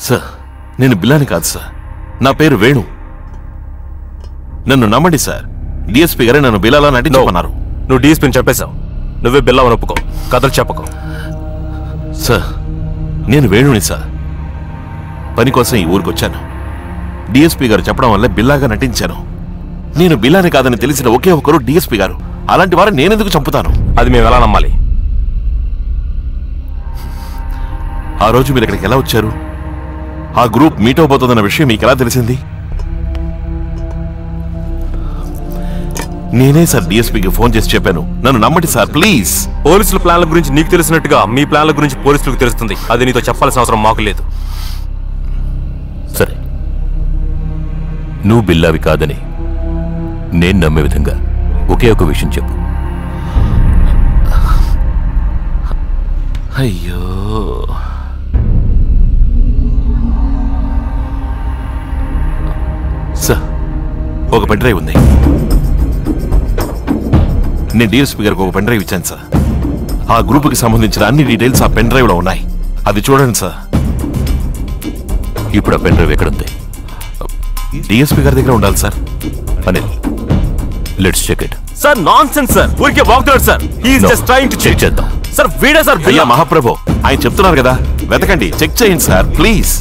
Sir నేను బిల్లాని కాదు sir, నా పేరు వేణు. నన్ను నమ్మండి సార్, డిఎస్పీ గారే నన్ను బిల్లాలా నటించమన్నారు. నువ్వు డిఎస్పీని చెప్పేశావు, నువ్వే బిల్లావని ఒప్పుకో, కథలు చెప్పకు. సార్ నేను వేణుని సార్, పని కోసం ఈ ఊరికి వచ్చాను. డిఎస్పీ గారు చెప్పడం వల్ల బిల్లాగా నటించాను. నేను బిల్లాని కాదని తెలిసిన ఒకే ఒకరు డిఎస్పీ గారు. అలాంటి వారు నేనెందుకు చంపుతాను? అది మేము ఎలా నమ్మాలి? ఆ రోజు మీరు ఇక్కడికి ఎలా వచ్చారు? ఆ గ్రూప్ మీట్ అవబోతుందన్న విషయం మీకు ఎలా తెలిసింది? నేనే సార్ డిఎస్పీకి ఫోన్ చేసి చెప్పాను. నన్ను నమ్మండి సార్ ప్లీజ్. పోలీసుల ప్లాన్ల గురించి నీకు తెలిసినట్టుగా మీ ప్లాన్ల గురించి పోలీసులకు తెలుస్తుంది. అది నీతో చెప్పాల్సిన అవసరం మాకు లేదు. సరే, నువ్వు బిల్లావి కాదని నేను నమ్మే విధంగా ఒకే ఒక విషయం చెప్పు. అయ్యో, సార్ ఒక పెన్ డ్రైవ్ ఉంది. నేను డిఎస్పీ గారికి ఒక పెన్ డ్రైవ్ ఇచ్చాను సార్. ఆ గ్రూప్కి సంబంధించిన అన్ని డీటెయిల్స్ ఆ పెన్ డ్రైవ్లో ఉన్నాయి. అది చూడండి సార్. ఇప్పుడు ఆ పెన్ డ్రైవ్ ఎక్కడుంది? డిఎస్పీ గారి దగ్గర ఉండాలి sir. Anil, let's check it. Sir nonsense sir, ఊరికే వాగుతున్నాడు sir. He is just trying to check చేద్దాం. సార్ వీడే సార్. అయ్యా మహాప్రభు, ఆయన చెప్తున్నారు కదా, వెతకండి, చెక్ చేయండి సార్ ప్లీజ్.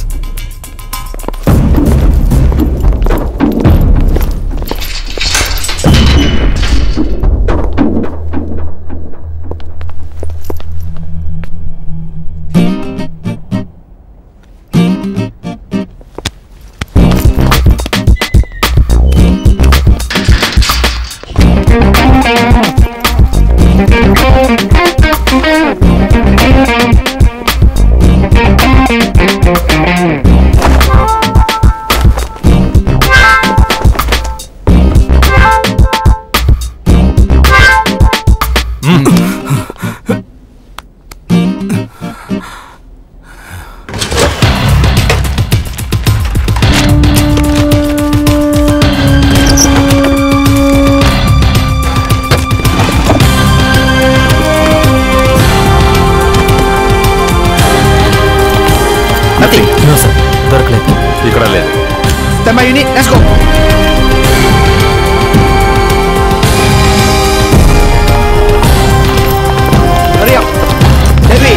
ఇక్కడ లేదు. Let's go. Hurry up. Heavy.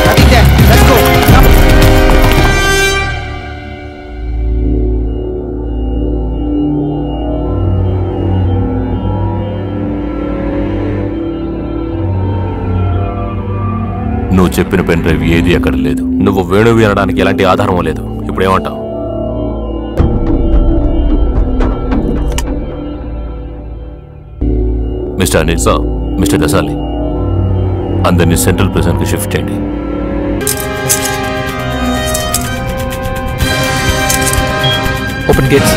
Nothing there. Let's go. Come. నువ్వు చెప్పిన పెన్ డ్రైవ్ ఏది అక్కడ లేదు. నువ్వు వేణు వినడానికి ఎలాంటి ఆధారం లేదు. ఇప్పుడు ఏమంటావు? మిస్టర్ అనిల్ సార్, మిస్టర్ దసాలి, అందరినీ సెంట్రల్ ప్రిజన్కి షిఫ్ట్ చేయండి. Open gates.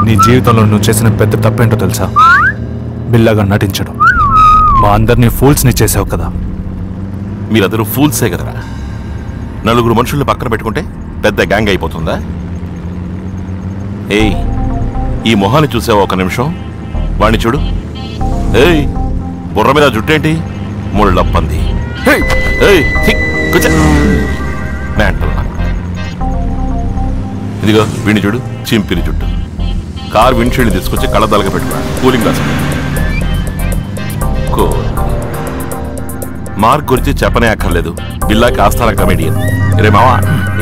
నీ జీవితంలో నువ్వు చేసిన పెద్ద తప్పేంటో తెలుసా? బిల్లాగా నటించడం. మా అందరినీ ఫూల్స్ని చేసావు కదా. మీరందరూ ఫూల్సే కదరా. నలుగురు మనుషుల్ని పక్కన పెట్టుకుంటే పెద్ద గ్యాంగ్ అయిపోతుందా? ఏయ్, ఈ మొహాన్ని చూసావా ఒక నిమిషం? వాణ్ణి చూడు. ఏయ్, బుర్ర మీద జుట్టేంటి? ముళ్ళప్పంది. ఇదిగో వీణ్ణి చూడు, చింపిరి జుట్టు. కార్ విండ్షీల్డ్ తీసుకొచ్చి కళ్ళదలగా పెట్టుకున్నాడు. Cooling glass. మార్క్ గురించి చెప్పనే అక్కర్లేదు. బిల్లాకి ఆస్థాన కమెడియన్. రే మావా,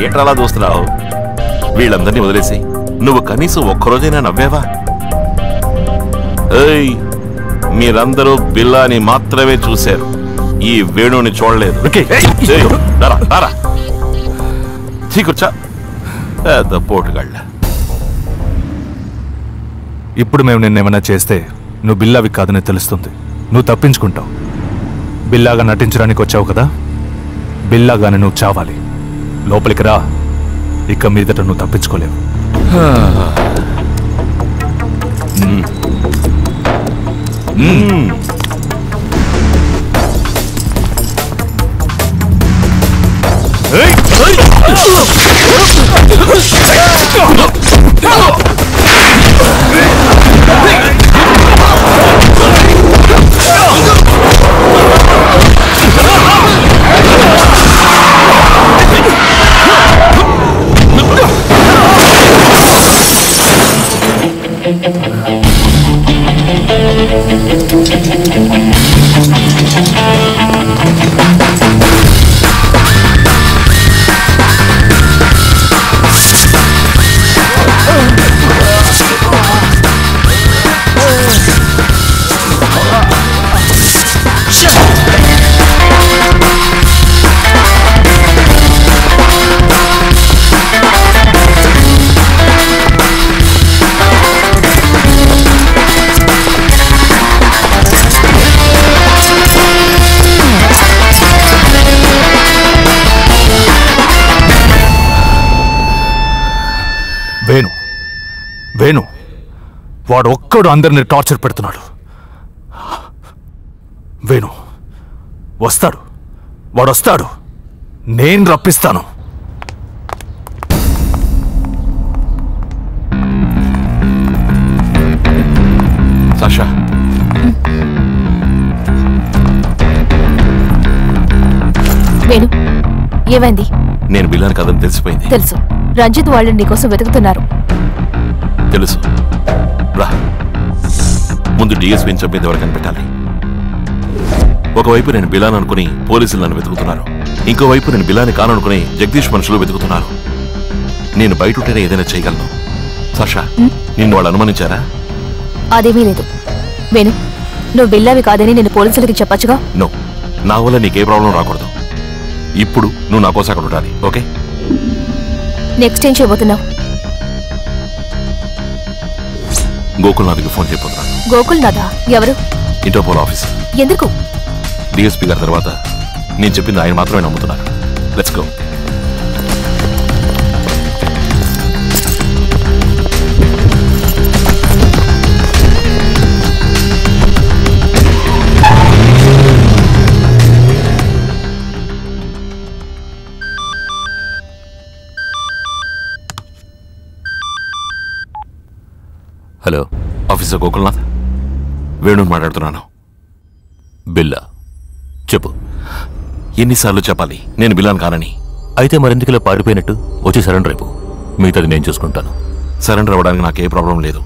ఏంట్రలా చూస్తున్నావు? వీళ్ళందరినీ వదిలేసి నువ్వు కనీసం ఒక్కరోజైనా నవ్వేవా? ఏయ్, మీరందరూ బిల్లాని మాత్రమే చూశారు, ఈ వేణుని చూడలేదు. ఏయ్, రారా, రారా. చీకూర్చా పెద్ద పోటుగాళ్ళ. ఇప్పుడు మేము నిన్నేమైనా చేస్తే నువ్వు బిల్లావి కాదని తెలుస్తుంది. నువ్వు తప్పించుకుంటావు. బిల్లాగా నటించడానికి వచ్చావు కదా, బిల్లాగానే నువ్వు చావాలి. లోపలికి రా, ఇక మీదట నువ్వు తప్పించుకోలేవు. వేణు, వేణు, వాడు ఒక్కడు అందరిని టార్చర్ పెడుతున్నాడు. వేణు వస్తాడు, వాడు వస్తాడు, నేను రప్పిస్తాను. సాషా, వేణు, ఏమైంది? నేను బిల్లాని కాదని తెలిసిపోయింది. తెలుసు, రంజిత్ వాళ్ళు నీకోసం వెతుకుతున్నారు. తెలుసు. రా, ముందు డిఎస్పీని చంపేది ఎవరు కనిపెట్టాలి. ఒకవైపు నేను బిలాన్ అనుకుని పోలీసులు నన్ను వెతుకుతున్నారు, ఇంకోవైపు నేను బిలాని కాననుకుని జగదీష్ మనుషులు వెతుకుతున్నారు. నేను బయట ఉంటేనే ఏదైనా చేయగలను. సాషా, నిన్ను వాళ్ళు అనుమానించారా? అదేమీ లేదు. వేణు, నువ్వు బిల్లావి కాదని నేను పోలీసులకి చెప్పచ్చుగా. నో, నా వల్ల నీకే ప్రాబ్లం రాకూడదు. ఇప్పుడు నువ్వు నా కోసం అక్కడ ఉండాలి, ఓకే? నెక్స్ట్ ఏం చేయబోతున్నావు? గోకుల్నాథ్కి ఫోన్ చేయబోతున్నాను. గోకుల్నాథా? ఎవరు? Interpol officer. ఎందుకు? డిఎస్పీ గారి తర్వాత నేను చెప్పింది ఆయన మాత్రమే నమ్ముతున్నారు. Let's go. Hello, officer Gokulnath, వేణుని మాట్లాడుతున్నాను. బిల్లా, చెప్పు. ఎన్నిసార్లు చెప్పాలి నేను బిల్లాను కానని? అయితే మరెందుకులా పారిపోయినట్టు? వచ్చి సరెండర్ రేపు, మిగతాది నేను చూసుకుంటాను. సరెండర్ అవ్వడానికి నాకే ప్రాబ్లం లేదు,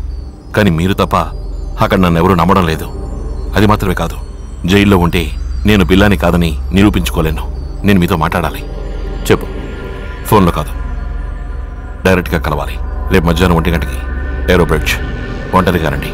కానీ మీరు తప్ప అక్కడ నన్ను ఎవరూ నమ్మడం లేదు. అది మాత్రమే కాదు, జైల్లో ఉంటే నేను బిల్లాని కాదని నిరూపించుకోలేను. నేను మీతో మాట్లాడాలి. చెప్పు. ఫోన్లో కాదు, డైరెక్ట్గా కలవాలి. రేపు మధ్యాహ్నం 1 గంటకి ఏరో బ్రిడ్జ్. ఒంటరిగా రండి.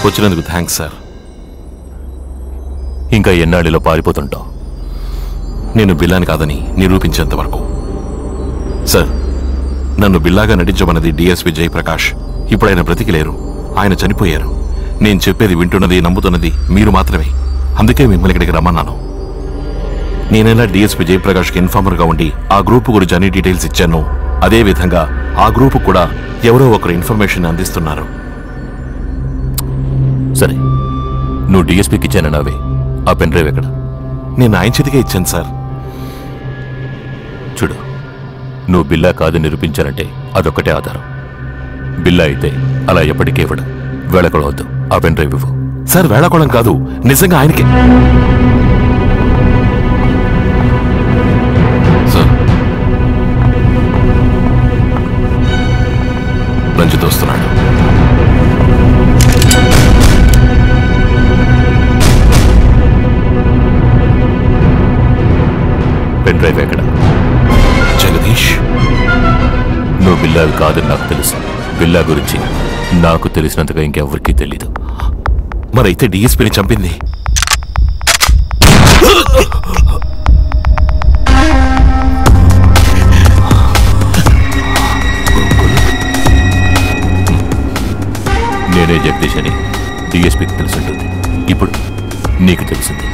వచ్చినందుకు థ్యాంక్స్ సార్. ఇంకా ఎన్నాళ్ళలో పారిపోతుంటావు? నేను బిల్లాని కాదని నిరూపించేంత వరకు. సార్, నన్ను బిల్లాగా నటించమన్నది డిఎస్పీ జయప్రకాష్. ఇప్పుడు ఆయన బ్రతికిలేరు, ఆయన చనిపోయారు. నేను చెప్పేది వింటున్నది, నమ్ముతున్నది మీరు మాత్రమే. అందుకే మిమ్మల్ని ఇక్కడికి రమ్మన్నాను. నేనైనా డిఎస్పీ జయప్రకాష్కి ఇన్ఫార్మర్గా ఉండి ఆ గ్రూప్ గురించి అన్ని డీటెయిల్స్ ఇచ్చాను. అదే విధంగా ఆ గ్రూప్ కూడా ఎవరో ఒకరు ఇన్ఫర్మేషన్ అందిస్తున్నారు. సరే, నువ్వు డిఎస్పీకి ఇచ్చానన్నావే, ఆ పెన్ డ్రైవ్ ఎక్కడ? నేను ఆయన చేతికే ఇచ్చాను సార్. చూడు, నువ్వు బిల్లా కాదని నిరూపించానంటే అదొక్కటే ఆధారం. బిల్లా అయితే అలా ఎప్పటికీ ఇవ్వడం. వేళకొడవద్దు, ఆ పెన్ డ్రైవ్ ఇవ్వు. సార్ వేళకోళం కాదు, నిజంగా ఆయనకే. సార్ రంజిత్ వస్తున్నాడు. పెన్ డ్రైవ్ ఎక్కడ? జగదీష్, నువ్వు బిల్లావి కాదని నాకు తెలుసు. బిల్లా గురించి నాకు తెలిసినంతగా ఇంకెవ్వరికీ తెలీదు. మరైతే డిఎస్పీని చంపింది నేనే జగదీష్ అని డిఎస్పీకి తెలుసుంటుంది. ఇప్పుడు నీకు తెలిసింది.